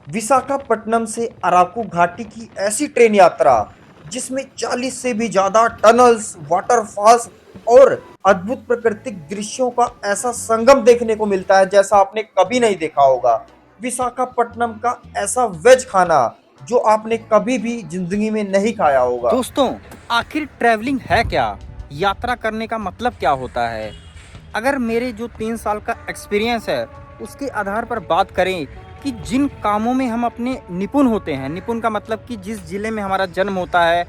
विशाखापट्टनम से अराकू घाटी की ऐसी ट्रेन यात्रा जिसमें 40 से भी ज्यादा टनल्स, वाटरफॉल्स और अद्भुत प्राकृतिक दृश्यों का ऐसा संगम देखने को मिलता है जैसा आपने कभी नहीं देखा होगा। विशाखापट्टनम का ऐसा वेज खाना जो आपने कभी भी जिंदगी में नहीं खाया होगा। दोस्तों, आखिर ट्रैवलिंग है क्या? यात्रा करने का मतलब क्या होता है? अगर मेरे जो 3 साल का एक्सपीरियंस है उसके आधार पर बात करें कि जिन कामों में हम अपने निपुण होते हैं, निपुण का मतलब कि जिस ज़िले में हमारा जन्म होता है,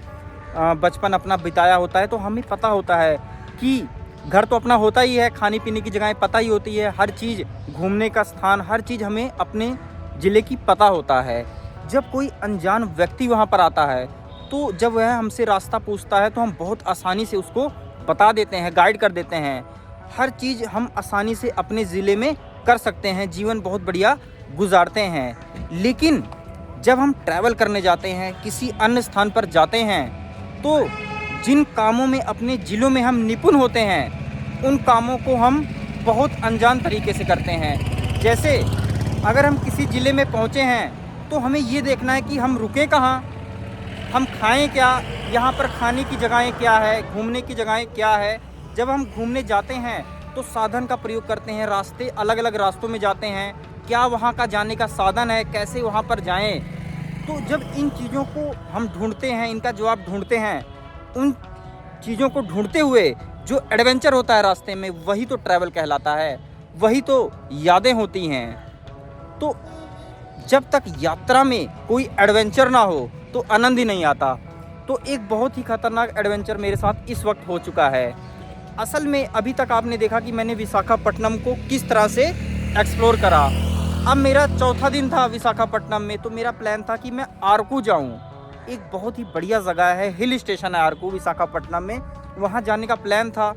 बचपन अपना बिताया होता है, तो हमें पता होता है कि घर तो अपना होता ही है, खाने पीने की जगहें पता ही होती है, हर चीज़, घूमने का स्थान, हर चीज़ हमें अपने ज़िले की पता होता है। जब कोई अनजान व्यक्ति वहाँ पर आता है, तो जब वह हमसे रास्ता पूछता है तो हम बहुत आसानी से उसको बता देते हैं, गाइड कर देते हैं। हर चीज़ हम आसानी से अपने ज़िले में कर सकते हैं, जीवन बहुत बढ़िया गुजारते हैं। लेकिन जब हम ट्रैवल करने जाते हैं, किसी अन्य स्थान पर जाते हैं, तो जिन कामों में अपने ज़िलों में हम निपुण होते हैं, उन कामों को हम बहुत अनजान तरीके से करते हैं। जैसे अगर हम किसी ज़िले में पहुँचे हैं, तो हमें ये देखना है कि हम रुकें कहाँ, हम खाएं क्या, यहाँ पर खाने की जगहें क्या है, घूमने की जगहें क्या है। जब हम घूमने जाते हैं तो साधन का प्रयोग करते हैं, रास्ते अलग अलग रास्तों में जाते हैं, क्या वहाँ का जाने का साधन है, कैसे वहाँ पर जाएं। तो जब इन चीज़ों को हम ढूंढते हैं, इनका जवाब ढूंढते हैं, उन चीज़ों को ढूंढते हुए जो एडवेंचर होता है रास्ते में, वही तो ट्रैवल कहलाता है, वही तो यादें होती हैं। तो जब तक यात्रा में कोई एडवेंचर ना हो तो आनंद ही नहीं आता। तो एक बहुत ही खतरनाक एडवेंचर मेरे साथ इस वक्त हो चुका है। असल में अभी तक आपने देखा कि मैंने विशाखापट्टनम को किस तरह से एक्सप्लोर करा। अब मेरा चौथा दिन था विशाखापट्टनम में, तो मेरा प्लान था कि मैं आरकू जाऊं। एक बहुत ही बढ़िया जगह है, हिल स्टेशन है आरकू विशाखापट्टनम में, वहां जाने का प्लान था।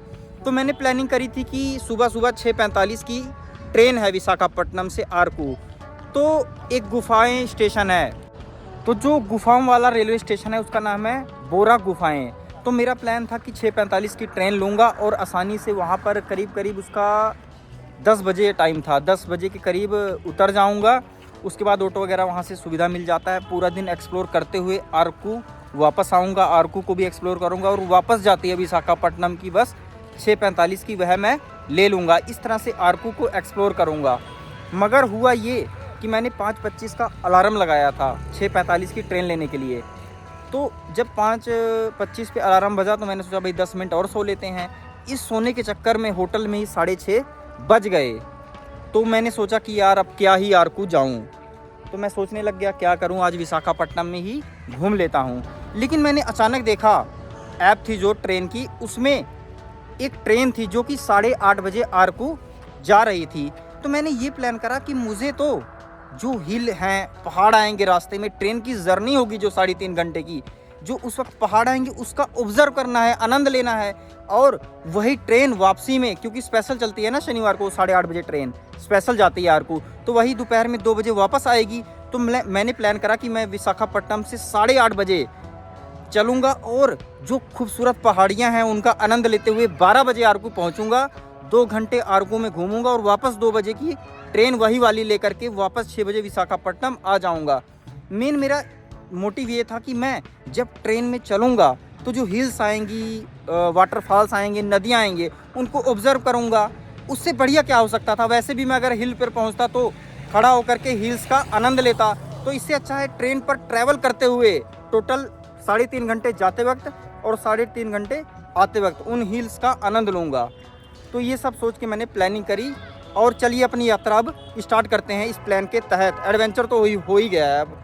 तो मैंने प्लानिंग करी थी कि सुबह सुबह 6:45 की ट्रेन है विशाखापट्टनम से आरकू। तो एक गुफाएं स्टेशन है, तो जो गुफाओं वाला रेलवे स्टेशन है उसका नाम है बोरा गुफाएं। तो मेरा प्लान था कि 6:45 की ट्रेन लूँगा और आसानी से वहाँ पर करीब करीब उसका 10 बजे टाइम था, 10 बजे के करीब उतर जाऊँगा। उसके बाद ऑटो वगैरह वहाँ से सुविधा मिल जाता है। पूरा दिन एक्सप्लोर करते हुए आरकू वापस आऊँगा, आरकू को भी एक्सप्लोर करूँगा, और वापस जाती है विशाखापट्टनम की बस 6:45 की, वह मैं ले लूँगा। इस तरह से आरकू को एक्सप्लोर करूँगा। मगर हुआ ये कि मैंने 5:25 का अलार्म लगाया था 6:45 की ट्रेन लेने के लिए। तो जब 5:25 पे अलार्म बजा तो मैंने सोचा भाई 10 मिनट और सो लेते हैं। इस सोने के चक्कर में होटल में ही 6:30 बज गए। तो मैंने सोचा कि यार अब क्या ही आरकू जाऊं। तो मैं सोचने लग गया क्या करूं, आज विशाखापट्टनम में ही घूम लेता हूं। लेकिन मैंने अचानक देखा, ऐप थी जो ट्रेन की, उसमें एक ट्रेन थी जो कि 8:30 बजे आरकू जा रही थी। तो मैंने ये प्लान करा कि मुझे तो जो हिल हैं, पहाड़ आएंगे रास्ते में, ट्रेन की जर्नी होगी जो 3.5 घंटे की, जो उस वक्त पहाड़ आएंगे उसका ऑब्जर्व करना है, आनंद लेना है। और वही ट्रेन वापसी में, क्योंकि स्पेशल चलती है ना शनिवार को 8:30 बजे ट्रेन स्पेशल जाती है आरकू, तो वही दोपहर में 2 बजे वापस आएगी। तो मैंने प्लान करा कि मैं विशाखापट्टनम से 8:30 बजे चलूँगा और जो खूबसूरत पहाड़ियाँ हैं उनका आनंद लेते हुए 12 बजे आरकू पहुँचूँगा। 2 घंटे आरकू में घूमूंगा और वापस 2 बजे की ट्रेन वही वाली लेकर के वापस 6 बजे विशाखापट्टनम आ जाऊंगा। मेन मेरा मोटिव ये था कि मैं जब ट्रेन में चलूँगा तो जो हिल्स आएंगी, वाटरफॉल्स आएंगे, नदियाँ आएंगे, उनको ऑब्जर्व करूँगा। उससे बढ़िया क्या हो सकता था। वैसे भी मैं अगर हिल पर पहुँचता तो खड़ा होकर के हिल्स का आनंद लेता। तो इससे अच्छा है ट्रेन पर ट्रैवल करते हुए टोटल 3.5 घंटे जाते वक्त और 3.5 घंटे आते वक्त उन हिल्स का आनंद लूँगा। तो ये सब सोच के मैंने प्लानिंग करी, और चलिए अपनी यात्रा अब स्टार्ट करते हैं इस प्लान के तहत। एडवेंचर तो हो ही गया है अब।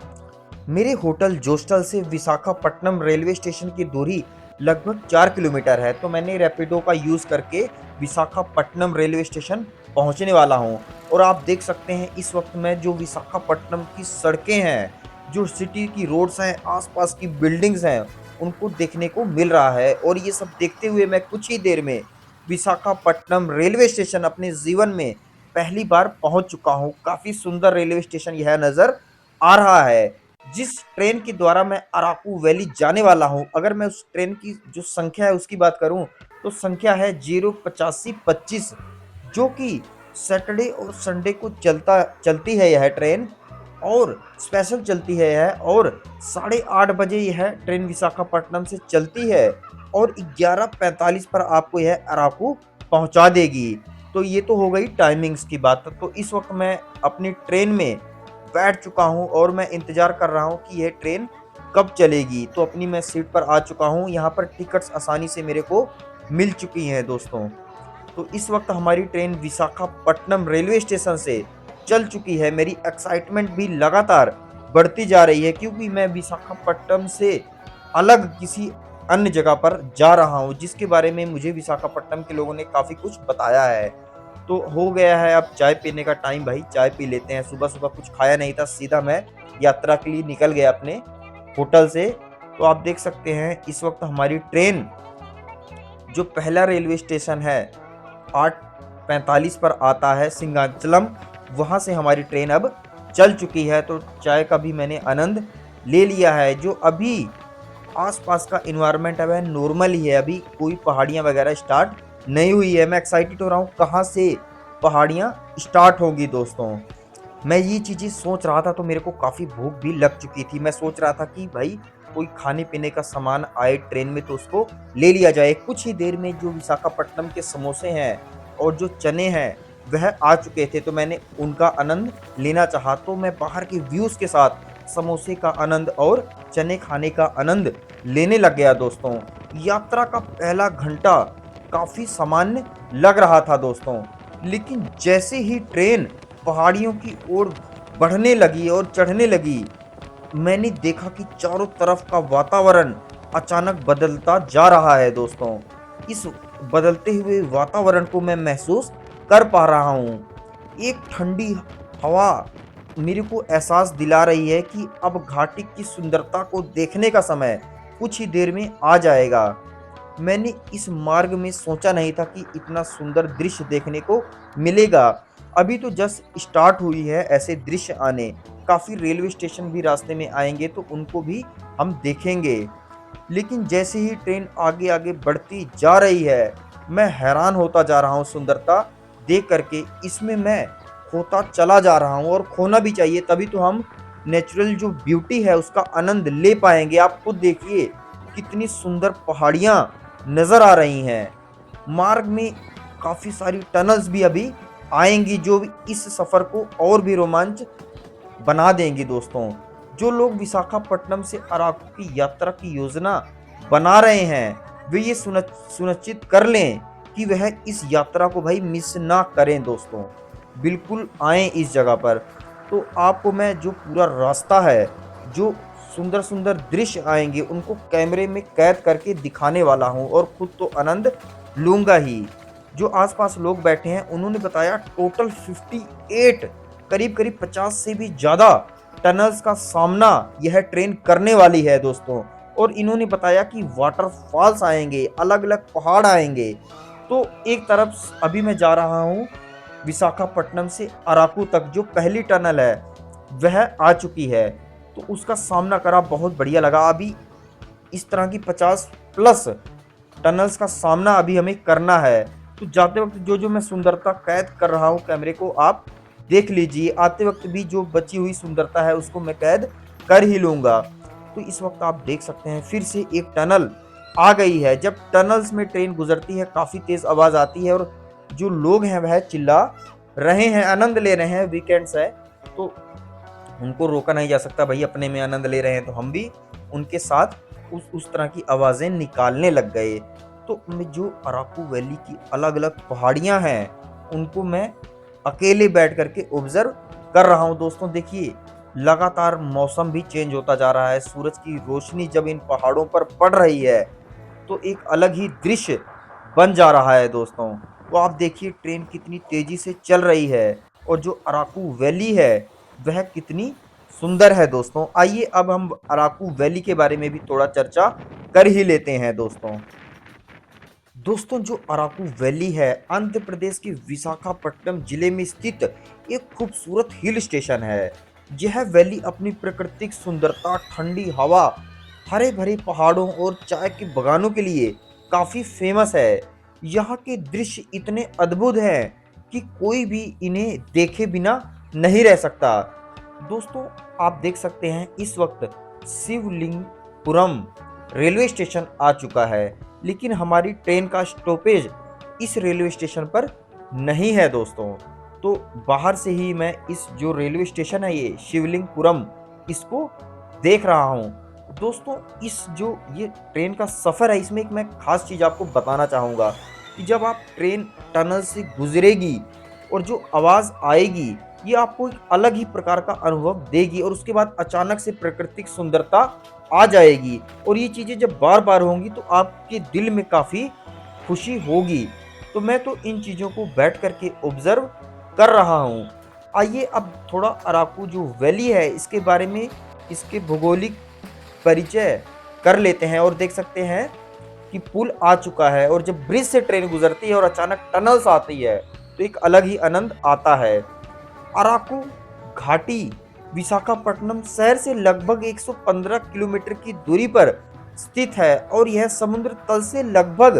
मेरे होटल जोस्टल से विशाखापट्टनम रेलवे स्टेशन की दूरी लगभग 4 किलोमीटर है, तो मैंने रैपिडो का यूज़ करके विशाखापट्टनम रेलवे स्टेशन पहुंचने वाला हूं। और आप देख सकते हैं इस वक्त मैं जो विशाखापट्टनम की सड़कें हैं, जो सिटी की रोड्स हैं, आसपास की बिल्डिंग्स हैं, उनको देखने को मिल रहा है। और ये सब देखते हुए मैं कुछ ही देर में विशाखापट्टनम रेलवे स्टेशन अपने जीवन में पहली बार पहुंच चुका हूं। काफ़ी सुंदर रेलवे स्टेशन यह नज़र आ रहा है। जिस ट्रेन के द्वारा मैं अराकू वैली जाने वाला हूं, अगर मैं उस ट्रेन की जो संख्या है उसकी बात करूं, तो संख्या है 08525, जो कि सैटरडे और संडे को चलती है यह ट्रेन। और स्पेशल चलती है यह, और 8:30 बजे यह ट्रेन विशाखापट्टनम से चलती है और 11:45 पर आपको यह अराकू पहुंचा देगी। तो ये तो हो गई टाइमिंग्स की बात। तो इस वक्त मैं अपनी ट्रेन में बैठ चुका हूँ और मैं इंतज़ार कर रहा हूँ कि यह ट्रेन कब चलेगी। तो अपनी मैं सीट पर आ चुका हूँ। यहाँ पर टिकट्स आसानी से मेरे को मिल चुकी हैं दोस्तों। तो इस वक्त हमारी ट्रेन विशाखापट्टनम रेलवे स्टेशन से चल चुकी है। मेरी एक्साइटमेंट भी लगातार बढ़ती जा रही है क्योंकि मैं विशाखापट्टनम से अलग किसी अन्य जगह पर जा रहा हूँ, जिसके बारे में मुझे विशाखापट्टनम के लोगों ने काफ़ी कुछ बताया है। तो हो गया है अब चाय पीने का टाइम भाई, चाय पी लेते हैं। सुबह-सुबह कुछ खाया नहीं था, सीधा मैं यात्रा के लिए निकल गया अपने होटल से। तो आप देख सकते हैं इस वक्त हमारी ट्रेन जो पहला रेलवे स्टेशन है 8:45 पर आता है सिंगाचलम, वहाँ से हमारी ट्रेन अब चल चुकी है। तो चाय का भी मैंने आनंद ले लिया है। जो अभी आसपास का इन्वायरमेंट है वह नॉर्मल ही है, अभी कोई पहाड़ियाँ वगैरह स्टार्ट नहीं हुई है। मैं एक्साइटेड हो रहा हूँ कहाँ से पहाड़ियाँ स्टार्ट होंगी दोस्तों। मैं ये चीज़ें सोच रहा था तो मेरे को काफ़ी भूख भी लग चुकी थी। मैं सोच रहा था कि भाई कोई खाने-पीने का सामान आए ट्रेन में तो उसको ले लिया जाए। कुछ ही देर में जो विशाखापट्टनम के समोसे हैं और जो चने हैं वह आ चुके थे, तो मैंने उनका आनंद लेना चाहा। तो मैं बाहर के व्यूज़ के साथ समोसे का आनंद और चने खाने का आनंद लेने लग गया दोस्तों। यात्रा का पहला घंटा काफ़ी सामान्य लग रहा था दोस्तों, लेकिन जैसे ही ट्रेन पहाड़ियों की ओर बढ़ने लगी और चढ़ने लगी, मैंने देखा कि चारों तरफ का वातावरण अचानक बदलता जा रहा है दोस्तों। इस बदलते हुए वातावरण को मैं महसूस कर पा रहा हूँ। एक ठंडी हवा मेरे को एहसास दिला रही है कि अब घाटी की सुंदरता को देखने का समय कुछ ही देर में आ जाएगा। मैंने इस मार्ग में सोचा नहीं था कि इतना सुंदर दृश्य देखने को मिलेगा। अभी तो जस्ट स्टार्ट हुई है ऐसे दृश्य आने। काफ़ी रेलवे स्टेशन भी रास्ते में आएँगे तो उनको भी हम देखेंगे। लेकिन जैसे ही ट्रेन आगे-आगे बढ़ती जा रही है, मैं हैरान होता जा रहा हूँ सुंदरता देख कर के। इसमें मैं खोता चला जा रहा हूँ और खोना भी चाहिए, तभी तो हम नेचुरल जो ब्यूटी है उसका आनंद ले पाएँगे। आप खुद देखिए कितनी सुंदर पहाड़ियाँ नज़र आ रही हैं। मार्ग में काफ़ी सारी टनल्स भी अभी आएँगी जो इस सफ़र को और भी रोमांच बना देंगी दोस्तों। जो लोग विशाखापट्टनम से अराकू की यात्रा की योजना बना रहे हैं, वे ये सुनिश्चित कर लें कि वह इस यात्रा को भाई मिस ना करें दोस्तों। बिल्कुल आएँ इस जगह पर। तो आपको मैं जो पूरा रास्ता है, जो सुंदर-सुंदर दृश्य आएँगे, उनको कैमरे में कैद करके दिखाने वाला हूँ और खुद तो आनंद लूँगा ही। जो आस-पास लोग बैठे हैं, उन्होंने बताया टोटल 58 करीब-करीब 50 से भी ज़्यादा टनल्स का सामना यह ट्रेन करने वाली है दोस्तों। और इन्होंने बताया कि वाटरफॉल्स आएँगे, अलग-अलग पहाड़ आएँगे। तो एक तरफ अभी मैं जा रहा हूँ विशाखापट्टनम से अराकू तक, जो पहली टनल है वह आ चुकी है। तो उसका सामना करा, बहुत बढ़िया लगा। अभी इस तरह की 50 प्लस टनल्स का सामना अभी हमें करना है। तो जाते वक्त जो मैं सुंदरता कैद कर रहा हूँ कैमरे को, आप देख लीजिए। आते वक्त भी जो बची हुई सुंदरता है उसको मैं कैद कर ही लूँगा। तो इस वक्त आप देख सकते हैं फिर से एक टनल आ गई है। जब टनल्स में ट्रेन गुजरती है काफ़ी तेज़ आवाज़ आती है और जो लोग हैं वह चिल्ला रहे हैं, आनंद ले रहे हैं। वीकेंड्स है तो उनको रोका नहीं जा सकता भाई, अपने में आनंद ले रहे हैं तो हम भी उनके साथ उस तरह की आवाज़ें निकालने लग गए। तो मैं जो अराकू वैली की अलग-अलग पहाड़ियाँ हैं, उनको मैं अकेले बैठ कर के ऑब्ज़र्व कर रहा हूँ दोस्तों। देखिए, लगातार मौसम भी चेंज होता जा रहा है। सूरज की रोशनी जब इन पहाड़ों पर पड़ रही है, तो एक अलग ही दृश्य बन जा रहा है दोस्तों। तो आप देखिए ट्रेन कितनी तेज़ी से चल रही है और जो अराकू वैली है, वह कितनी सुंदर है दोस्तों। आइए अब हम अराकू वैली के बारे में भी थोड़ा चर्चा कर ही लेते हैं दोस्तों। दोस्तों जो अराकू वैली है आंध्र प्रदेश के विशाखापट्टनम जिले में स्थित एक खूबसूरत हिल स्टेशन है। यह वैली अपनी प्राकृतिक सुंदरता, ठंडी हवा, हरे भरे पहाड़ों और चाय के बागानों के लिए काफ़ी फेमस है। यहाँ के दृश्य इतने अद्भुत हैं कि कोई भी इन्हें देखे बिना नहीं रह सकता। दोस्तों आप देख सकते हैं इस वक्त शिवलिंगपुरम रेलवे स्टेशन आ चुका है, लेकिन हमारी ट्रेन का स्टॉपेज इस रेलवे स्टेशन पर नहीं है दोस्तों। तो बाहर से ही मैं इस जो रेलवे स्टेशन है ये शिवलिंगपुरम, इसको देख रहा हूँ। दोस्तों इस जो ये ट्रेन का सफ़र है, इसमें एक मैं ख़ास चीज़ आपको बताना चाहूँगा कि जब आप ट्रेन टनल से गुजरेगी और जो आवाज़ आएगी, ये आपको एक अलग ही प्रकार का अनुभव देगी और उसके बाद अचानक से प्राकृतिक सुंदरता आ जाएगी और ये चीज़ें जब बार-बार होंगी तो आपके दिल में काफ़ी खुशी होगी। तो मैं तो इन चीज़ों को बैठ कर के ऑब्ज़र्व कर रहा हूँ। आइए अब थोड़ा अराकू जो वैली है इसके बारे में, इसके भौगोलिक परिचय कर लेते हैं और देख सकते हैं कि पुल आ चुका है और जब ब्रिज से ट्रेन गुजरती है और अचानक टनल्स आती है तो एक अलग ही आनंद आता है। अराकू घाटी विशाखापट्टनम शहर से लगभग 115 किलोमीटर की दूरी पर स्थित है और यह समुद्र तल से लगभग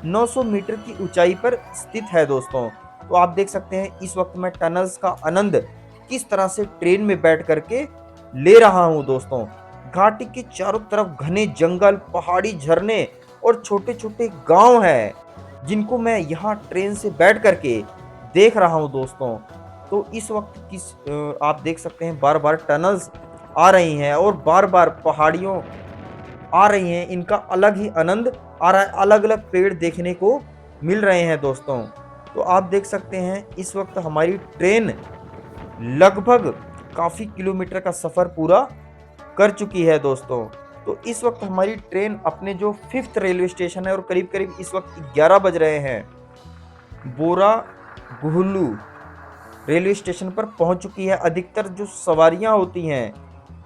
900 मीटर की ऊंचाई पर स्थित है दोस्तों। तो आप देख सकते हैं इस वक्त मैं टनल्स का आनंद किस तरह से ट्रेन में बैठ करके ले रहा हूं दोस्तों। घाटी के चारों तरफ घने जंगल, पहाड़ी झरने और छोटे छोटे गांव हैं जिनको मैं यहाँ ट्रेन से बैठ करके देख रहा हूँ दोस्तों। तो इस वक्त आप देख सकते हैं बार बार टनल्स आ रही हैं और बार बार पहाड़ियों आ रही हैं, इनका अलग ही आनंद आ रहा है, अलग अलग पेड़ देखने को मिल रहे हैं दोस्तों। तो आप देख सकते हैं इस वक्त हमारी ट्रेन लगभग काफ़ी किलोमीटर का सफ़र पूरा कर चुकी है दोस्तों। तो इस वक्त हमारी ट्रेन अपने जो 5th रेलवे स्टेशन है और करीब करीब इस वक्त 11 बज रहे हैं, बोरा गुहुलू रेलवे स्टेशन पर पहुंच चुकी है। अधिकतर जो सवारियां होती हैं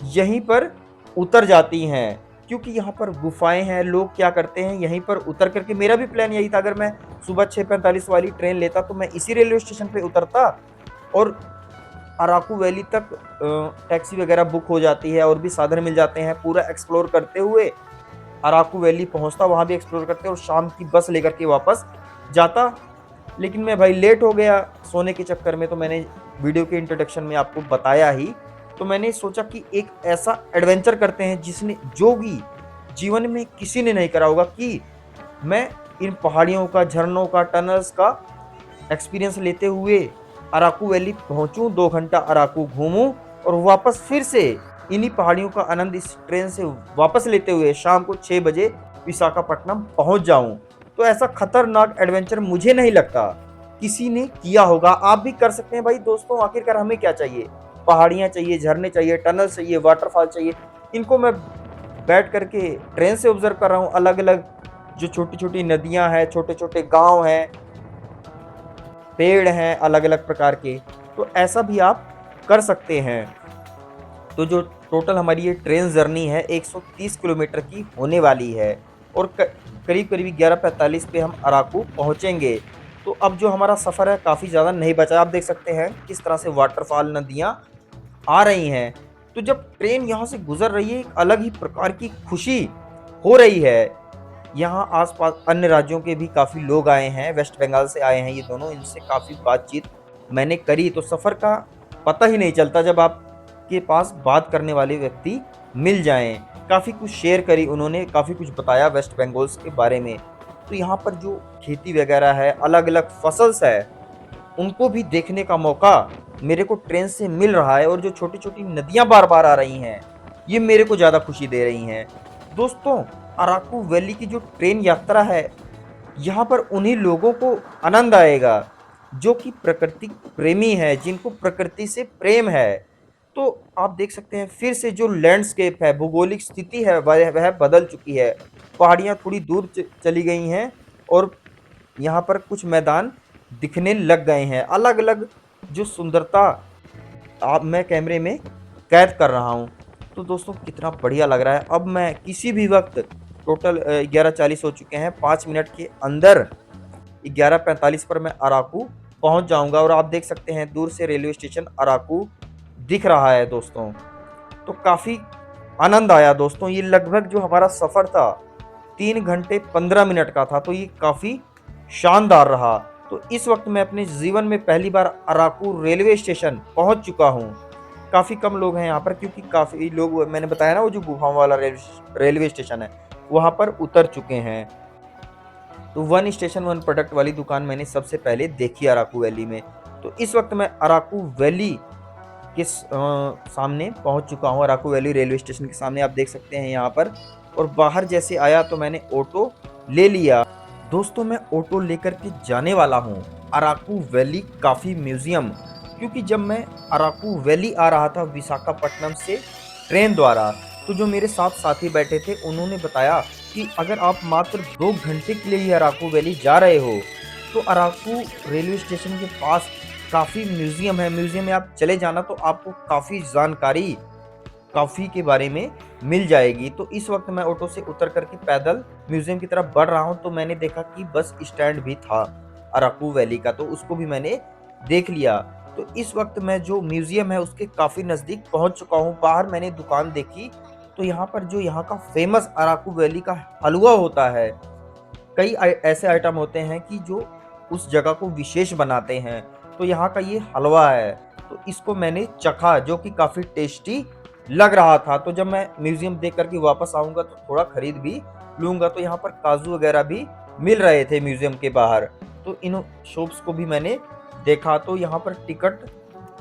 यहीं पर उतर जाती हैं क्योंकि यहाँ पर गुफाएं हैं। लोग क्या करते हैं यहीं पर उतर करके, मेरा भी प्लान यही था, अगर मैं सुबह 6:45 वाली ट्रेन लेता तो मैं इसी रेलवे स्टेशन पे उतरता और अराकू वैली तक टैक्सी वगैरह बुक हो जाती है और भी साधन मिल जाते हैं। पूरा एक्सप्लोर करते हुए अराकू वैली पहुंचता, वहाँ भी एक्सप्लोर करते और शाम की बस लेकर के वापस जाता। लेकिन मैं भाई लेट हो गया सोने के चक्कर में, तो मैंने वीडियो के इंट्रोडक्शन में आपको बताया ही। तो मैंने सोचा कि एक ऐसा एडवेंचर करते हैं जिसने जो भी जीवन में किसी ने नहीं करा होगा, कि मैं इन पहाड़ियों का, झरनों का, टनल्स का एक्सपीरियंस लेते हुए अराकू वैली पहुंचूं, 2 घंटा अराकू घूमूं और वापस फिर से इन्हीं पहाड़ियों का आनंद इस ट्रेन से वापस लेते हुए शाम को 6 बजे विशाखापट्टनम पहुंच जाऊं। तो ऐसा खतरनाक एडवेंचर मुझे नहीं लगता किसी ने किया होगा। आप भी कर सकते हैं भाई दोस्तों। आखिरकार हमें क्या चाहिए? पहाड़ियाँ चाहिए, झरने चाहिए, टनल चाहिए, वाटरफॉल चाहिए। इनको मैं बैठ करके ट्रेन से ऑब्जर्व कर रहा हूँ। अलग अलग जो छोटी छोटी नदियाँ हैं, छोटे छोटे गाँव हैं, पेड़ हैं अलग अलग प्रकार के, तो ऐसा भी आप कर सकते हैं। तो जो टोटल हमारी ये ट्रेन जर्नी है 130 किलोमीटर की होने वाली है और करीब करीब 11:45 पे हम अराकू पहुंचेंगे। तो अब जो हमारा सफ़र है काफ़ी ज़्यादा नहीं बचा। आप देख सकते हैं किस तरह से वाटरफॉल, नदियाँ आ रही हैं। तो जब ट्रेन यहाँ से गुजर रही है एक अलग ही प्रकार की खुशी हो रही है। यहाँ आसपास अन्य राज्यों के भी काफ़ी लोग आए हैं, वेस्ट बंगाल से आए हैं ये दोनों, इनसे काफ़ी बातचीत मैंने करी। तो सफ़र का पता ही नहीं चलता जब आपके पास बात करने वाले व्यक्ति मिल जाएं। काफ़ी कुछ शेयर करी उन्होंने, काफ़ी कुछ बताया वेस्ट बंगाल के बारे में। तो यहाँ पर जो खेती वगैरह है, अलग अलग फसल्स है, उनको भी देखने का मौका मेरे को ट्रेन से मिल रहा है। और जो छोटी छोटी नदियाँ बार बार आ रही हैं ये मेरे को ज़्यादा खुशी दे रही हैं दोस्तों। अराकू वैली की जो ट्रेन यात्रा है, यहाँ पर उन्हीं लोगों को आनंद आएगा जो कि प्रकृति प्रेमी है, जिनको प्रकृति से प्रेम है। तो आप देख सकते हैं फिर से जो लैंडस्केप है, भौगोलिक स्थिति है, वह बदल चुकी है। पहाड़ियाँ थोड़ी दूर चली गई हैं और यहाँ पर कुछ मैदान दिखने लग गए हैं। अलग अलग जो सुंदरता आप मैं कैमरे में कैद कर रहा हूँ। तो दोस्तों कितना बढ़िया लग रहा है। अब मैं किसी भी वक्त, टोटल 11:40 हो चुके हैं, 5 मिनट के अंदर 11:45 पर मैं अराकू पहुंच जाऊंगा। और आप देख सकते हैं दूर से रेलवे स्टेशन अराकू दिख रहा है दोस्तों। तो काफ़ी आनंद आया दोस्तों। ये लगभग जो हमारा सफ़र था 3 घंटे 15 मिनट का था, तो ये काफ़ी शानदार रहा। तो इस वक्त मैं अपने जीवन में पहली बार अराकू रेलवे स्टेशन पहुंच चुका हूं। काफ़ी कम लोग हैं यहाँ पर, क्योंकि काफ़ी लोग, मैंने बताया ना वो जो गुफाओं वाला रेलवे स्टेशन है, वहाँ पर उतर चुके हैं। तो वन स्टेशन वन प्रोडक्ट वाली दुकान मैंने सबसे पहले देखी अराकू वैली में। तो इस वक्त मैं अराकू वैली के सामने पहुंच चुका हूं। अराकू वैली रेलवे स्टेशन के सामने आप देख सकते हैं यहाँ पर। और बाहर जैसे आया तो मैंने ऑटो ले लिया। दोस्तों, मैं ऑटो लेकर के जाने वाला हूँ अराकू वैली काफ़ी म्यूजियम, क्योंकि जब मैं अराकू वैली आ रहा था विशाखापट्टनम से ट्रेन द्वारा, तो जो मेरे साथ साथी बैठे थे उन्होंने बताया कि अगर आप मात्र 2 घंटे के लिए ही अराकू वैली जा रहे हो तो अराकू रेलवे स्टेशन के पास काफ़ी म्यूज़ियम है। म्यूज़ियम में आप चले जाना तो आपको काफ़ी जानकारी कॉफ़ी के बारे में मिल जाएगी। तो इस वक्त मैं ऑटो से उतर करके पैदल म्यूज़ियम की तरफ बढ़ रहा हूँ, तो मैंने देखा कि बस स्टैंड भी था अराकू वैली का, तो उसको भी मैंने देख लिया। तो इस वक्त मैं जो म्यूज़ियम है उसके काफ़ी नज़दीक पहुँच चुका हूँ। बाहर मैंने दुकान देखी, तो यहाँ पर जो यहाँ का फ़ेमस अराकू वैली का हलवा होता है, कई ऐसे आइटम होते हैं कि जो उस जगह को विशेष बनाते हैं। तो यहाँ का ये हलवा है, तो इसको मैंने चखा, जो कि काफ़ी टेस्टी लग रहा था। तो जब मैं म्यूज़ियम देख कर के वापस आऊँगा तो थोड़ा खरीद भी लूँगा। तो यहाँ पर काजू वगैरह भी मिल रहे थे म्यूज़ियम के बाहर, तो इन शॉप्स को भी मैंने देखा। तो यहाँ पर टिकट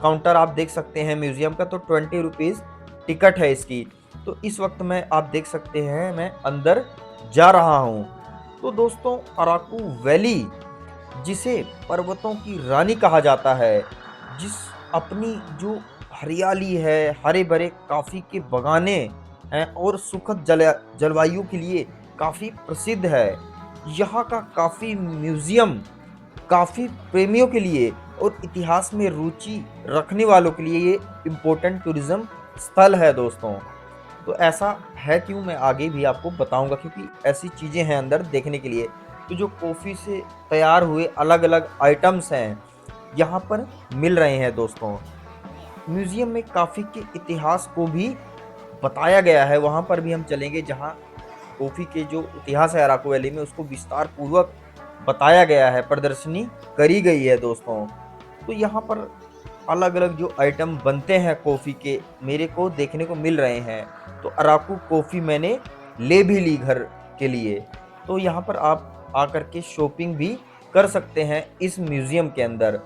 काउंटर आप देख सकते हैं म्यूज़ियम का, तो 20 रुपीज़ टिकट है इसकी। तो इस वक्त मैं, आप देख सकते हैं, मैं अंदर जा रहा हूँ। तो दोस्तों, अराकू वैली, जिसे पर्वतों की रानी कहा जाता है, जिस अपनी जो हरियाली है, हरे भरे काफ़ी के बगाने हैं और सुखद जलवायु के लिए काफ़ी प्रसिद्ध है। यहाँ का काफ़ी म्यूज़ियम काफ़ी प्रेमियों के लिए और इतिहास में रुचि रखने वालों के लिए ये इम्पोर्टेंट टूरिज़्म स्थल है दोस्तों। तो ऐसा है क्यों, मैं आगे भी आपको बताऊंगा, क्योंकि ऐसी चीज़ें हैं अंदर देखने के लिए। तो जो कॉफ़ी से तैयार हुए अलग अलग आइटम्स हैं यहाँ पर मिल रहे हैं दोस्तों। म्यूज़ियम में कॉफ़ी के इतिहास को भी बताया गया है, वहाँ पर भी हम चलेंगे, जहाँ कॉफ़ी के जो इतिहास है अराकू वैली में उसको विस्तार पूर्वक बताया गया है, प्रदर्शनी करी गई है दोस्तों। तो यहाँ पर अलग अलग जो आइटम बनते हैं कॉफ़ी के, मेरे को देखने को मिल रहे हैं। तो अराकू कॉफ़ी मैंने ले भी ली घर के लिए। तो यहाँ पर आप आकर के शॉपिंग भी कर सकते हैं इस म्यूज़ियम के अंदर।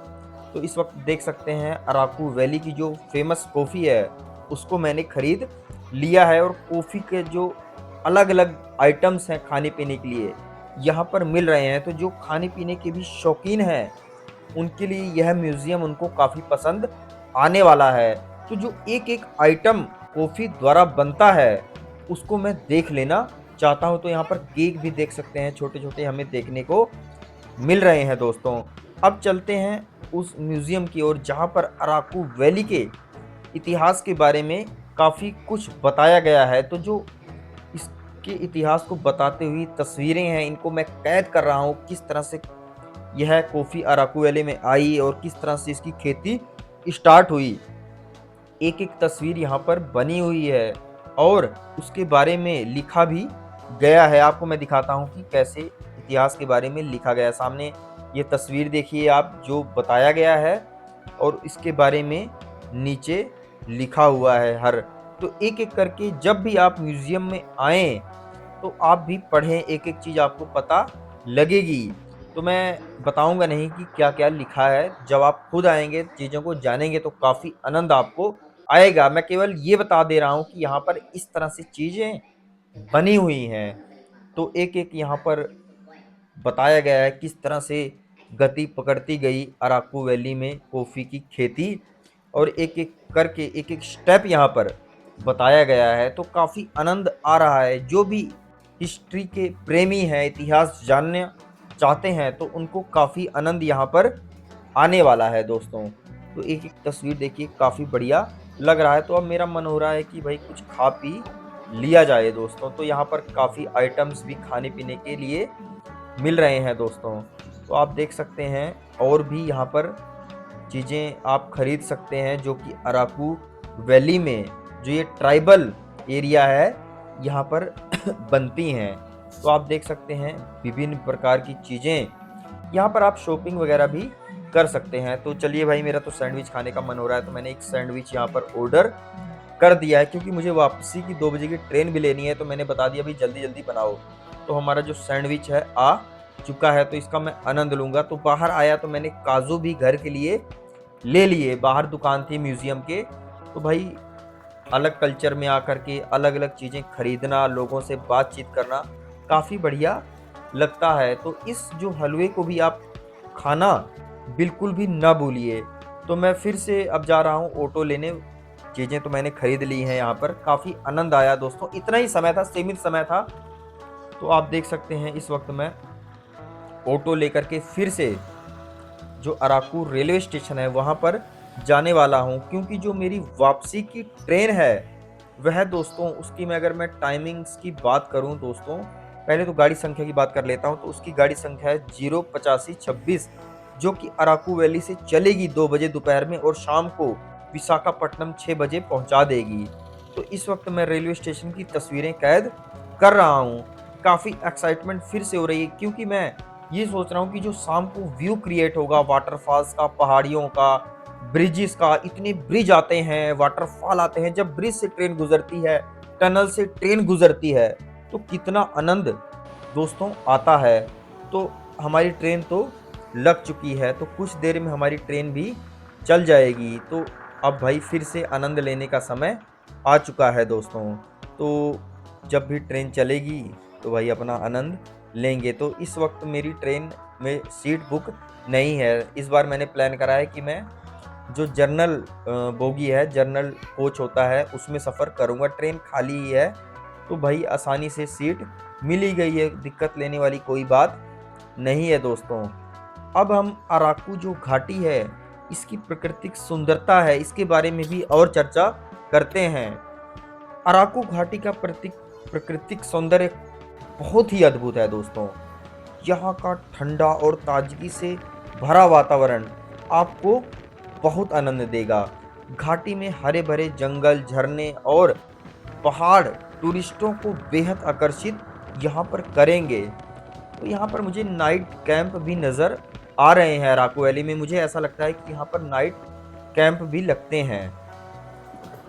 तो इस वक्त देख सकते हैं अराकू वैली की जो फेमस कॉफ़ी है उसको मैंने ख़रीद लिया है। और कॉफ़ी के जो अलग अलग आइटम्स हैं खाने पीने के लिए यहाँ पर मिल रहे हैं। तो जो खाने पीने के भी शौकीन हैं उनके लिए यह म्यूज़ियम उनको काफ़ी पसंद आने वाला है। तो जो एक एक आइटम कॉफ़ी द्वारा बनता है उसको मैं देख लेना चाहता हूँ। तो यहाँ पर केक भी देख सकते हैं, छोटे छोटे हमें देखने को मिल रहे हैं दोस्तों। अब चलते हैं उस म्यूज़ियम की ओर जहाँ पर अराकू वैली के इतिहास के बारे में काफ़ी कुछ बताया गया है। तो जो इसके इतिहास को बताते हुए तस्वीरें हैं, इनको मैं कैद कर रहा हूँ, किस तरह से यह कॉफ़ी अराकू वैली में आई और किस तरह से इसकी खेती स्टार्ट हुई। एक एक तस्वीर यहाँ पर बनी हुई है और उसके बारे में लिखा भी गया है। आपको मैं दिखाता हूँ कि कैसे इतिहास के बारे में लिखा गया है। सामने ये तस्वीर देखिए आप, जो बताया गया है और इसके बारे में नीचे लिखा हुआ है हर। तो एक एक करके जब भी आप म्यूज़ियम में आएँ तो आप भी पढ़ें, एक एक चीज़ आपको पता लगेगी। तो मैं बताऊंगा नहीं कि क्या क्या लिखा है, जब आप खुद आएंगे चीज़ों को जानेंगे तो काफ़ी आनंद आपको आएगा। मैं केवल ये बता दे रहा हूँ कि यहाँ पर इस तरह से चीज़ें बनी हुई हैं। तो एक एक यहाँ पर बताया गया है किस तरह से गति पकड़ती गई अराकू वैली में कॉफ़ी की खेती, और एक एक करके एक एक स्टेप यहाँ पर बताया गया है। तो काफ़ी आनंद आ रहा है। जो भी हिस्ट्री के प्रेमी हैं, इतिहास जानना चाहते हैं, तो उनको काफ़ी आनंद यहाँ पर आने वाला है दोस्तों। तो एक एक तस्वीर देखिए, काफ़ी बढ़िया लग रहा है। तो अब मेरा मन हो रहा है कि भाई कुछ खा पी लिया जाए दोस्तों। तो यहाँ पर काफ़ी आइटम्स भी खाने पीने के लिए मिल रहे हैं दोस्तों। तो आप देख सकते हैं और भी यहाँ पर चीज़ें आप खरीद सकते हैं, जो कि अराकू वैली में जो ये ट्राइबल एरिया है यहाँ पर बनती हैं। तो आप देख सकते हैं विभिन्न प्रकार की चीज़ें, यहाँ पर आप शॉपिंग वगैरह भी कर सकते हैं। तो चलिए भाई, मेरा तो सैंडविच खाने का मन हो रहा है, तो मैंने एक सैंडविच यहाँ पर ऑर्डर कर दिया है, क्योंकि मुझे वापसी की 2 बजे की ट्रेन भी लेनी है। तो मैंने बता दिया भाई जल्दी-जल्दी बनाओ। तो हमारा जो सैंडविच है आ चुका है, तो इसका मैं आनंद लूँगा। तो बाहर आया तो मैंने काजू भी घर के लिए ले लिए। बाहर दुकान थी म्यूज़ियम के, तो भाई अलग कल्चर में आकर के अलग-अलग चीज़ें खरीदना, लोगों से बातचीत करना काफ़ी बढ़िया लगता है। तो इस जो हलवे को भी आप खाना बिल्कुल भी ना भूलिए। तो मैं फिर से अब जा रहा हूँ ऑटो लेने। चीज़ें तो मैंने खरीद ली हैं यहाँ पर। काफ़ी आनंद आया दोस्तों। इतना ही समय था, सीमित समय था। तो आप देख सकते हैं इस वक़्त मैं ऑटो लेकर के फिर से जो अराकू रेलवे स्टेशन है वहाँ पर जाने वाला हूँ, क्योंकि जो मेरी वापसी की ट्रेन है वह दोस्तों, उसकी मैं टाइमिंग्स की बात करूँ दोस्तों, पहले तो गाड़ी संख्या की बात कर लेता हूँ। तो उसकी गाड़ी संख्या है 08526, जो कि अराकू वैली से चलेगी 2 बजे दोपहर में और शाम को विशाखापट्टनम 6 बजे पहुँचा देगी। तो इस वक्त मैं रेलवे स्टेशन की तस्वीरें कैद कर रहा हूँ। काफ़ी एक्साइटमेंट फिर से हो रही है, क्योंकि मैं ये सोच रहा हूँ कि जो शाम को व्यू क्रिएट होगा वाटरफॉल्स का, पहाड़ियों का, ब्रिजेस का, इतने ब्रिज आते हैं, वाटरफॉल आते हैं, जब ब्रिज से ट्रेन गुजरती है, टनल से ट्रेन गुजरती है, तो कितना आनंद दोस्तों आता है। तो हमारी ट्रेन तो लग चुकी है, तो कुछ देर में हमारी ट्रेन भी चल जाएगी। तो अब भाई फिर से आनंद लेने का समय आ चुका है दोस्तों। तो जब भी ट्रेन चलेगी तो भाई अपना आनंद लेंगे। तो इस वक्त मेरी ट्रेन में सीट बुक नहीं है। इस बार मैंने प्लान करा है कि मैं जो जनरल बोगी है, जनरल कोच होता है, उसमें सफ़र करूँगा। ट्रेन खाली ही है, तो भाई आसानी से सीट मिल ही गई है, दिक्कत लेने वाली कोई बात नहीं है दोस्तों। अब हम अराकू जो घाटी है, इसकी प्राकृतिक सुंदरता है, इसके बारे में भी और चर्चा करते हैं। अराकू घाटी का प्राकृतिक सौंदर्य बहुत ही अद्भुत है दोस्तों। यहाँ का ठंडा और ताजगी से भरा वातावरण आपको बहुत आनंद देगा। घाटी में हरे भरे जंगल, झरने और पहाड़ टूरिस्टों को बेहद आकर्षित यहाँ पर करेंगे। तो यहाँ पर मुझे नाइट कैंप भी नज़र आ रहे हैं। अराकू वैली में मुझे ऐसा लगता है कि यहाँ पर नाइट कैंप भी लगते हैं।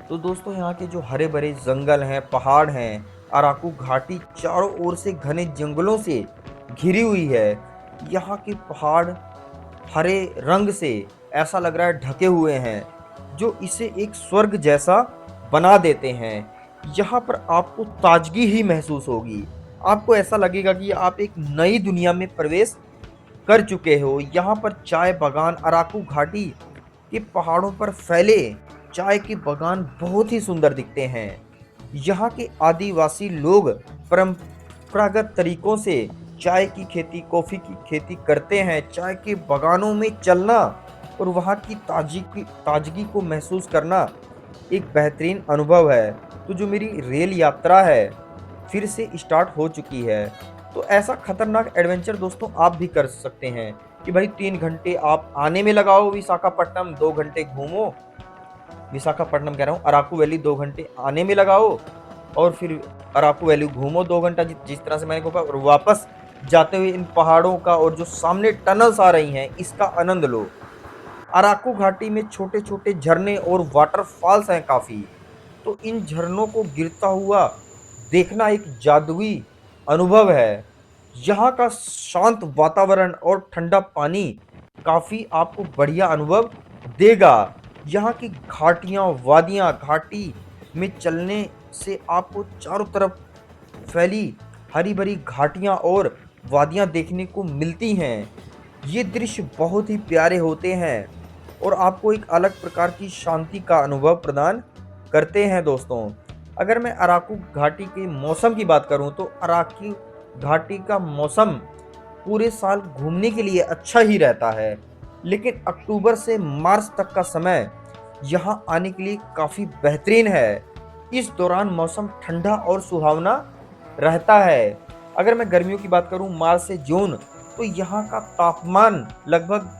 तो दोस्तों यहाँ के जो हरे भरे जंगल हैं, पहाड़ हैं, अराकू घाटी चारों ओर से घने जंगलों से घिरी हुई है। यहाँ के पहाड़ हरे रंग से ऐसा लग रहा है ढके हुए हैं, जो इसे एक स्वर्ग जैसा बना देते हैं। यहाँ पर आपको ताजगी ही महसूस होगी। आपको ऐसा लगेगा कि आप एक नई दुनिया में प्रवेश कर चुके हो। यहाँ पर चाय बागान, अराकू घाटी के पहाड़ों पर फैले चाय के बागान बहुत ही सुंदर दिखते हैं। यहाँ के आदिवासी लोग परंपरागत तरीकों से चाय की खेती, कॉफ़ी की खेती करते हैं। चाय के बागानों में चलना और वहाँ की ताजगी को महसूस करना एक बेहतरीन अनुभव है। तो जो मेरी रेल यात्रा है फिर से स्टार्ट हो चुकी है। तो ऐसा खतरनाक एडवेंचर दोस्तों आप भी कर सकते हैं कि भाई 3 घंटे आप आने में लगाओ विशाखापट्टनम, 2 घंटे घूमो, विशाखापट्टनम कह रहा हूँ, अराकू वैली 2 घंटे आने में लगाओ और फिर अराकू वैली घूमो 2 घंटा, जिस तरह से मैंने कहा, और वापस जाते हुए इन पहाड़ों का और जो सामने टनल्स आ रही हैं इसका आनंद लो। अराकू घाटी में छोटे छोटे झरने और वाटरफॉल्स हैं काफ़ी। तो इन झरनों को गिरता हुआ देखना एक जादुई अनुभव है। यहाँ का शांत वातावरण और ठंडा पानी काफ़ी आपको बढ़िया अनुभव देगा। यहाँ की घाटियाँ, वादियाँ, घाटी में चलने से आपको चारों तरफ फैली हरी भरी घाटियाँ और वादियाँ देखने को मिलती हैं। ये दृश्य बहुत ही प्यारे होते हैं और आपको एक अलग प्रकार की शांति का अनुभव प्रदान करते हैं दोस्तों। अगर मैं अराकू घाटी के मौसम की बात करूं तो अराकू घाटी का मौसम पूरे साल घूमने के लिए अच्छा ही रहता है, लेकिन अक्टूबर से मार्च तक का समय यहाँ आने के लिए काफ़ी बेहतरीन है। इस दौरान मौसम ठंडा और सुहावना रहता है। अगर मैं गर्मियों की बात करूं मार्च से जून, तो यहाँ का तापमान लगभग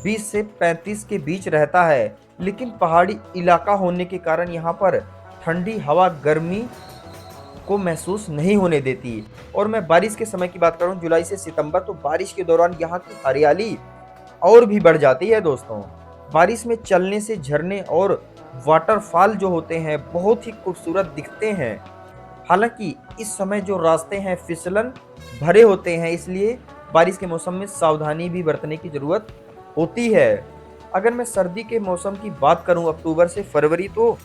20 से 35 के बीच रहता है, लेकिन पहाड़ी इलाका होने के कारण यहाँ पर ठंडी हवा गर्मी को महसूस नहीं होने देती। और मैं बारिश के समय की बात करूं जुलाई से सितंबर, तो बारिश के दौरान यहाँ की हरियाली और भी बढ़ जाती है दोस्तों। बारिश में चलने से झरने और वाटरफॉल जो होते हैं बहुत ही खूबसूरत दिखते हैं। हालांकि इस समय जो रास्ते हैं फिसलन भरे होते हैं, इसलिए बारिश के मौसम में सावधानी भी बरतने की ज़रूरत होती है। अगर मैं सर्दी के मौसम की बात करूं अक्टूबर से फरवरी, तो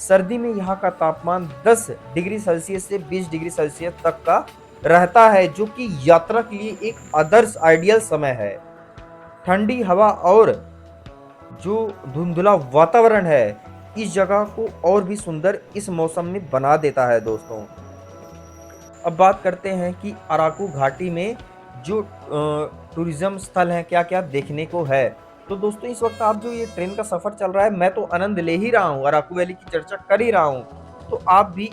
सर्दी में यहाँ का तापमान 10 डिग्री सेल्सियस से 20 डिग्री सेल्सियस तक का रहता है, जो कि यात्रा के लिए एक आदर्श आइडियल समय है। ठंडी हवा और जो धुंधला वातावरण है इस जगह को और भी सुंदर इस मौसम में बना देता है दोस्तों। अब बात करते हैं कि अराकू घाटी में जो टूरिज्म स्थल हैं क्या क्या देखने को है। तो दोस्तों इस वक्त आप जो ये ट्रेन का सफ़र चल रहा है, मैं तो आनंद ले ही रहा हूँ, अराकू वैली की चर्चा कर ही रहा हूँ। तो आप भी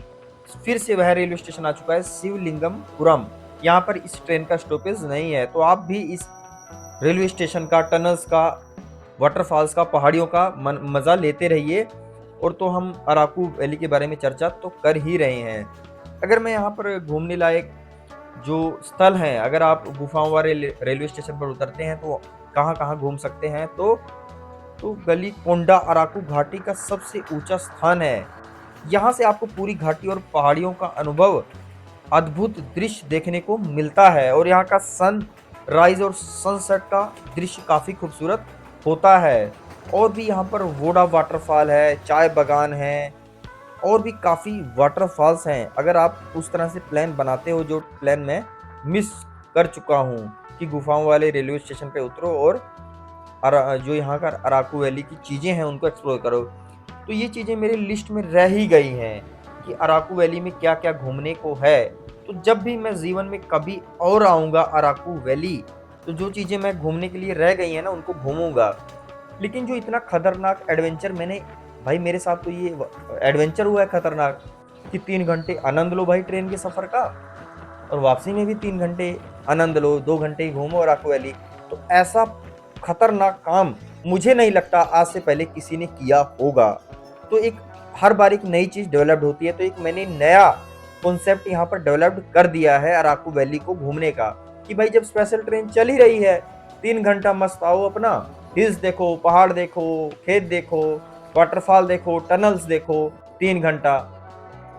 फिर से वह रेलवे स्टेशन आ चुका है शिवलिंगमपुरम। यहाँ पर इस ट्रेन का स्टॉपेज नहीं है, तो आप भी इस रेलवे स्टेशन का, टनल्स का, वाटरफॉल्स का, पहाड़ियों का मज़ा लेते रहिए। और तो हम अराकू वैली के बारे में चर्चा तो कर ही रहे हैं। अगर मैं यहाँ पर घूमने लायक जो स्थल हैं, अगर आप गुफाओं वाले रेलवे स्टेशन पर उतरते हैं तो कहाँ कहाँ घूम सकते हैं, तो गली कोंडा अराकू घाटी का सबसे ऊंचा स्थान है। यहाँ से आपको पूरी घाटी और पहाड़ियों का अनुभव, अद्भुत दृश्य देखने को मिलता है। और यहाँ का सन राइज और सनसेट का दृश्य काफ़ी खूबसूरत होता है। और भी यहाँ पर वोडा वाटरफॉल है, चाय बागान है, और भी काफ़ी वाटरफॉल्स हैं। अगर आप उस तरह से प्लान बनाते हो, जो प्लान मैं मिस कर चुका हूँ कि गुफाओं वाले रेलवे स्टेशन पे उतरो और जो यहाँ का अराकू वैली की चीज़ें हैं उनको एक्सप्लोर करो, तो ये चीज़ें मेरी लिस्ट में रह ही गई हैं कि अराकू वैली में क्या क्या घूमने को है। तो जब भी मैं जीवन में कभी और आऊँगा अराकू वैली, तो जो चीज़ें मैं घूमने के लिए रह गई हैं ना उनको घूमूंगा। लेकिन जो इतना खतरनाक एडवेंचर मैंने, भाई मेरे साथ तो ये एडवेंचर हुआ है खतरनाक कि 3 घंटे आनंद लो भाई ट्रेन के सफ़र का, और वापसी में भी 3 घंटे आनंद लो, 2 घंटे ही घूमो अराकू वैली। तो ऐसा खतरनाक काम मुझे नहीं लगता आज से पहले किसी ने किया होगा। तो एक हर बार एक नई चीज़ डेवलप्ड होती है, तो एक मैंने नया कॉन्सेप्ट यहाँ पर डेवलप्ड कर दिया है अराकू वैली को घूमने का, कि भाई जब स्पेशल ट्रेन चल ही रही है 3 घंटा मस्त आओ, अपना हिल्स देखो, पहाड़ देखो, खेत देखो, वाटरफॉल देखो, टनल्स देखो 3 घंटा,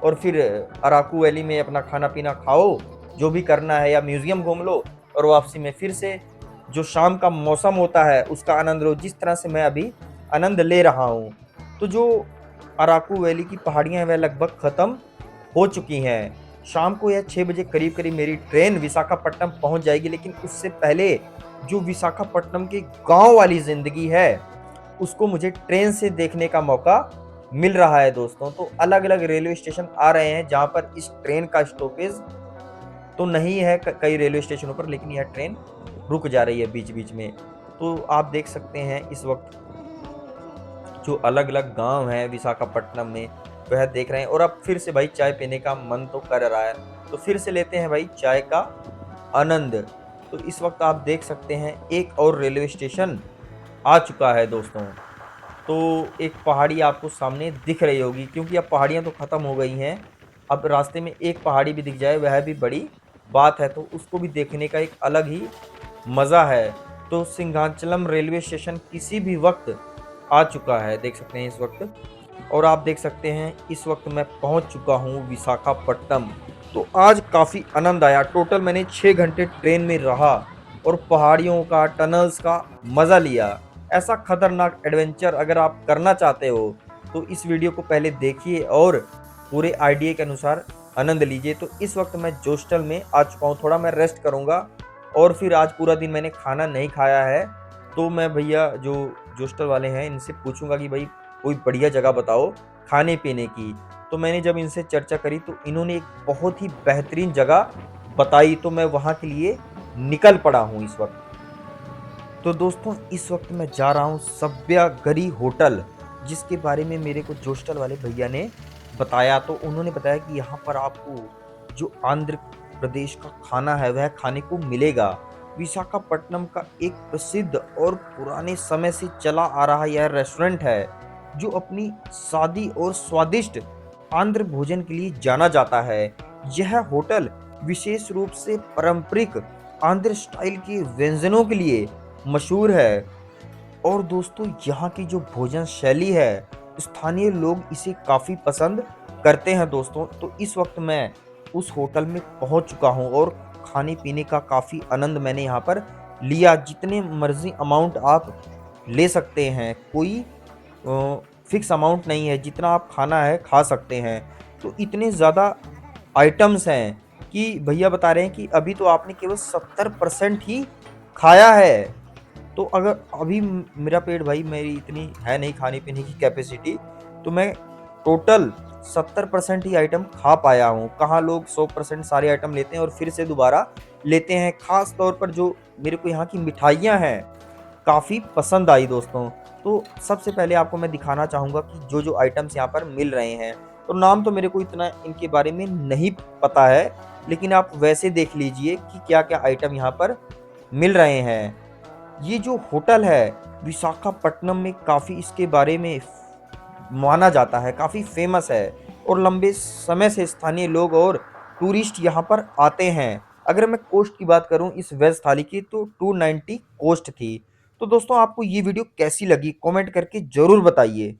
और फिर अराकू वैली में अपना खाना पीना खाओ, जो भी करना है, या म्यूजियम घूम लो, और वापसी में फिर से जो शाम का मौसम होता है उसका आनंद लो, जिस तरह से मैं अभी आनंद ले रहा हूँ। तो जो अराकू वैली की पहाड़ियाँ हैं वह लगभग ख़त्म हो चुकी हैं। शाम को यह 6 बजे करीब करीब मेरी ट्रेन विशाखापट्टनम पहुँच जाएगी, लेकिन उससे पहले जो विशाखापट्टनम के गाँव वाली ज़िंदगी है उसको मुझे ट्रेन से देखने का मौका मिल रहा है दोस्तों। तो अलग अलग रेलवे स्टेशन आ रहे हैं जहाँ पर इस ट्रेन का स्टॉपेज तो नहीं है कई रेलवे स्टेशनों पर, लेकिन यह ट्रेन रुक जा रही है बीच बीच में। तो आप देख सकते हैं इस वक्त जो अलग अलग गांव हैं विशाखापट्टनम में वह देख रहे हैं। और अब फिर से भाई चाय पीने का मन तो कर रहा है, तो फिर से लेते हैं भाई चाय का आनंद। तो इस वक्त आप देख सकते हैं एक और रेलवे स्टेशन आ चुका है दोस्तों। तो एक पहाड़ी आपको सामने दिख रही होगी, क्योंकि अब पहाड़ियाँ तो ख़त्म हो गई हैं। अब रास्ते में एक पहाड़ी भी दिख जाए वह भी बड़ी बात है, तो उसको भी देखने का एक अलग ही मज़ा है। तो सिंहाचलम रेलवे स्टेशन किसी भी वक्त आ चुका है, देख सकते हैं इस वक्त। और आप देख सकते हैं इस वक्त मैं पहुंच चुका हूं विशाखापट्टनम। तो आज काफ़ी आनंद आया। टोटल मैंने 6 घंटे ट्रेन में रहा और पहाड़ियों का, टनल्स का मज़ा लिया। ऐसा खतरनाक एडवेंचर अगर आप करना चाहते हो तो इस वीडियो को पहले देखिए और पूरे आइडिया के अनुसार आनंद लीजिए। तो इस वक्त मैं जोस्टल में आ चुका हूँ, थोड़ा मैं रेस्ट करूँगा, और फिर आज पूरा दिन मैंने खाना नहीं खाया है। तो मैं भैया जो जोस्टल वाले हैं इनसे पूछूंगा कि भाई कोई बढ़िया जगह बताओ खाने पीने की। तो मैंने जब इनसे चर्चा करी तो इन्होंने एक बहुत ही बेहतरीन जगह बताई, तो मैं वहाँ के लिए निकल पड़ा हूँ इस वक्त। तो दोस्तों इस वक्त मैं जा रहा हूँ सब्यागरी होटल, जिसके बारे में मेरे को जोस्टल वाले भैया ने बताया। तो उन्होंने बताया कि यहाँ पर आपको जो आंध्र प्रदेश का खाना है वह खाने को मिलेगा। विशाखापट्टनम का एक प्रसिद्ध और पुराने समय से चला आ रहा यह रेस्टोरेंट है, जो अपनी सादी और स्वादिष्ट आंध्र भोजन के लिए जाना जाता है। यह होटल विशेष रूप से पारंपरिक आंध्र स्टाइल के व्यंजनों के लिए मशहूर है। और दोस्तों यहाँ की जो भोजन शैली है, स्थानीय लोग इसे काफ़ी पसंद करते हैं दोस्तों। तो इस वक़्त मैं उस होटल में पहुँच चुका हूँ और खाने-पीने का काफ़ी आनंद मैंने यहाँ पर लिया। जितने मर्ज़ी अमाउंट आप ले सकते हैं, कोई फ़िक्स अमाउंट नहीं है, जितना आप खाना है खा सकते हैं। तो इतने ज़्यादा आइटम्स हैं कि भैया बता रहे हैं कि अभी तो आपने केवल 70% ही खाया है। तो अगर अभी मेरा पेट भाई मेरी इतनी है नहीं खाने-पीने की कैपेसिटी, तो मैं टोटल 70% ही आइटम खा पाया हूँ। कहाँ लोग 100% सारे आइटम लेते हैं और फिर से दोबारा लेते हैं। ख़ास तौर पर जो मेरे को यहाँ की मिठाइयाँ हैं, काफ़ी पसंद आई दोस्तों। तो सबसे पहले आपको मैं दिखाना चाहूँगा कि जो-जो आइटम्स यहाँ पर मिल रहे हैं। तो नाम तो मेरे को इतना इनके बारे में नहीं पता है, लेकिन आप वैसे देख लीजिए कि क्या-क्या आइटम यहाँ पर मिल रहे हैं। ये जो होटल है विशाखापट्टनम में काफ़ी इसके बारे में माना जाता है, काफ़ी फ़ेमस है और लंबे समय से स्थानीय लोग और टूरिस्ट यहाँ पर आते हैं। अगर मैं कॉस्ट की बात करूँ इस वेज थाली की तो 290 कॉस्ट थी। तो दोस्तों आपको ये वीडियो कैसी लगी? कमेंट करके ज़रूर बताइए।